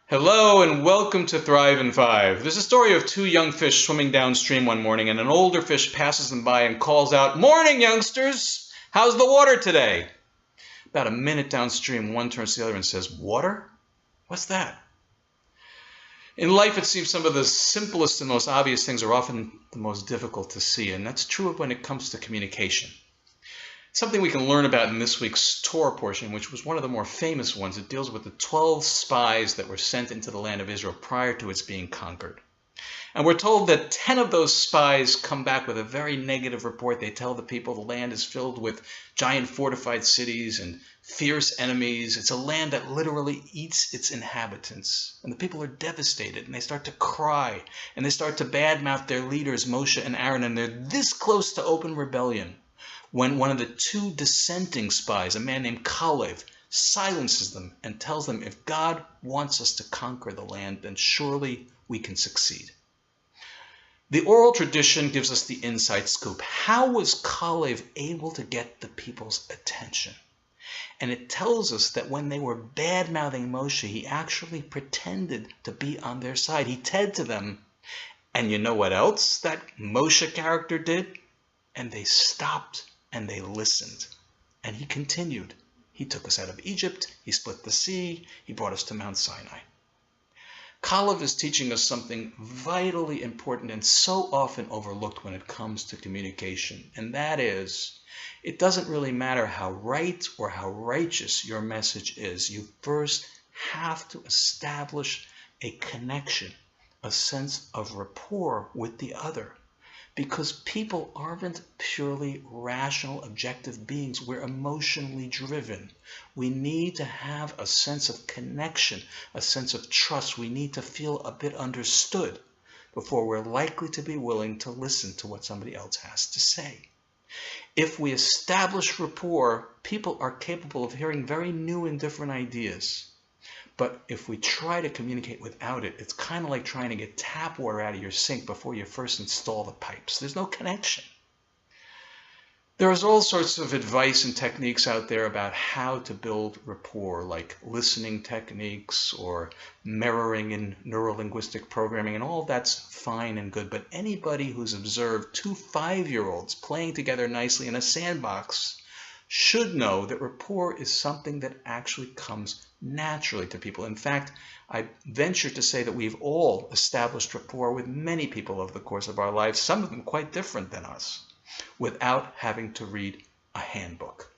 Hello and welcome to Thrive in 5. There's a story of two young fish swimming downstream one morning, and an older fish passes them by and calls out, "Morning, youngsters! How's the water today?" About a minute downstream, one turns to the other and says, "Water? What's that?" In life, it seems some of the simplest and most obvious things are often the most difficult to see, and that's true when it comes to communication. Something we can learn about in this week's Torah portion, which was one of the more famous ones. It deals with the 12 spies that were sent into the land of Israel prior to its being conquered. And we're told that 10 of those spies come back with a very negative report. They tell the people the land is filled with giant fortified cities and fierce enemies. It's a land that literally eats its inhabitants. And the people are devastated, and they start to cry, and they start to badmouth their leaders, Moshe and Aaron, and they're this close to open rebellion when one of the two dissenting spies, a man named Kalev, silences them and tells them, if God wants us to conquer the land, then surely we can succeed. The oral tradition gives us the inside scoop. How was Kalev able to get the people's attention? And it tells us that when they were bad-mouthing Moshe, he actually pretended to be on their side. He said to them, and you know what else that Moshe character did? And they stopped and they listened. And he continued. He took us out of Egypt. He split the sea. He brought us to Mount Sinai. Kalev is teaching us something vitally important and so often overlooked when it comes to communication. And that is, it doesn't really matter how right or how righteous your message is. You first have to establish a connection, a sense of rapport with the other. Because people aren't purely rational, objective beings. We're emotionally driven. We need to have a sense of connection, a sense of trust. We need to feel a bit understood before we're likely to be willing to listen to what somebody else has to say. If we establish rapport, people are capable of hearing very new and different ideas. But if we try to communicate without it, it's kind of like trying to get tap water out of your sink before you first install the pipes. There's no connection. There's all sorts of advice and techniques out there about how to build rapport, like listening techniques or mirroring in neurolinguistic programming, and all that's fine and good. But anybody who's observed two 5-year-olds playing together nicely in a sandbox should know that rapport is something that actually comes naturally to people. In fact, I venture to say that we've all established rapport with many people over the course of our lives, some of them quite different than us, without having to read a handbook.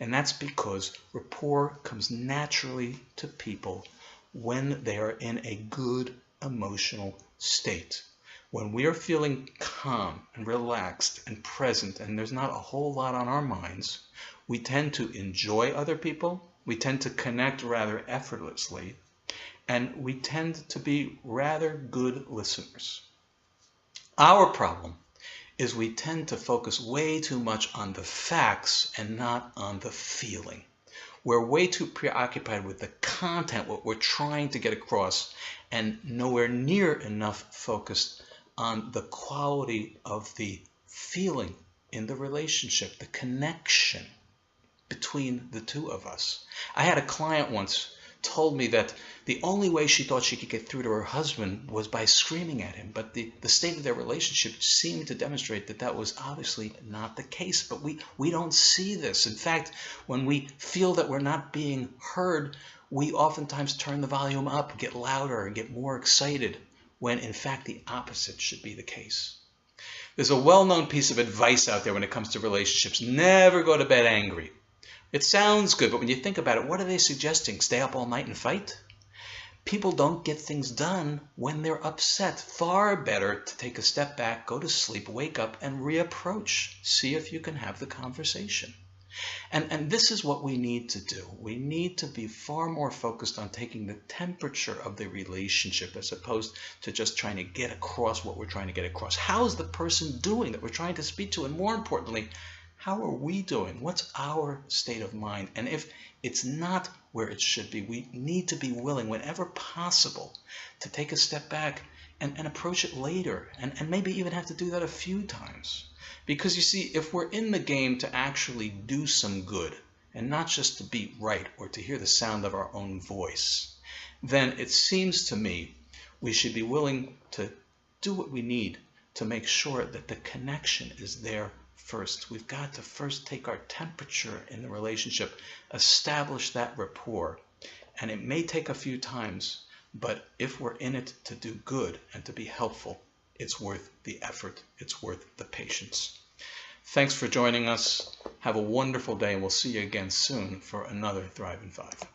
And that's because rapport comes naturally to people when they are in a good emotional state. When we are feeling calm and relaxed and present, and there's not a whole lot on our minds, we tend to enjoy other people, we tend to connect rather effortlessly, and we tend to be rather good listeners. Our problem is we tend to focus way too much on the facts and not on the feeling. We're way too preoccupied with the content, what we're trying to get across, and nowhere near enough focused on the quality of the feeling in the relationship, the connection between the two of us. I had a client once told me that the only way she thought she could get through to her husband was by screaming at him, but the state of their relationship seemed to demonstrate that that was obviously not the case. But we don't see this. In fact, when we feel that we're not being heard, we oftentimes turn the volume up, get louder, and get more excited, when in fact the opposite should be the case. There's a well-known piece of advice out there when it comes to relationships: never go to bed angry. It sounds good, but when you think about it, what are they suggesting? Stay up all night and fight? People don't get things done when they're upset. Far better to take a step back, go to sleep, wake up, and reapproach. See if you can have the conversation. And this is what we need to do. We need to be far more focused on taking the temperature of the relationship as opposed to just trying to get across what we're trying to get across. How's the person doing that we're trying to speak to? And more importantly, how are we doing? What's our state of mind? And if it's not where it should be, we need to be willing, whenever possible, to take a step back and approach it later, and maybe even have to do that a few times. Because you see, if we're in the game to actually do some good, and not just to be right or to hear the sound of our own voice, then it seems to me we should be willing to do what we need to make sure that the connection is there first. We've got to first take our temperature in the relationship, establish that rapport. And it may take a few times, but if we're in it to do good and to be helpful, it's worth the effort. It's worth the patience. Thanks for joining us. Have a wonderful day, and we'll see you again soon for another Thrive in 5.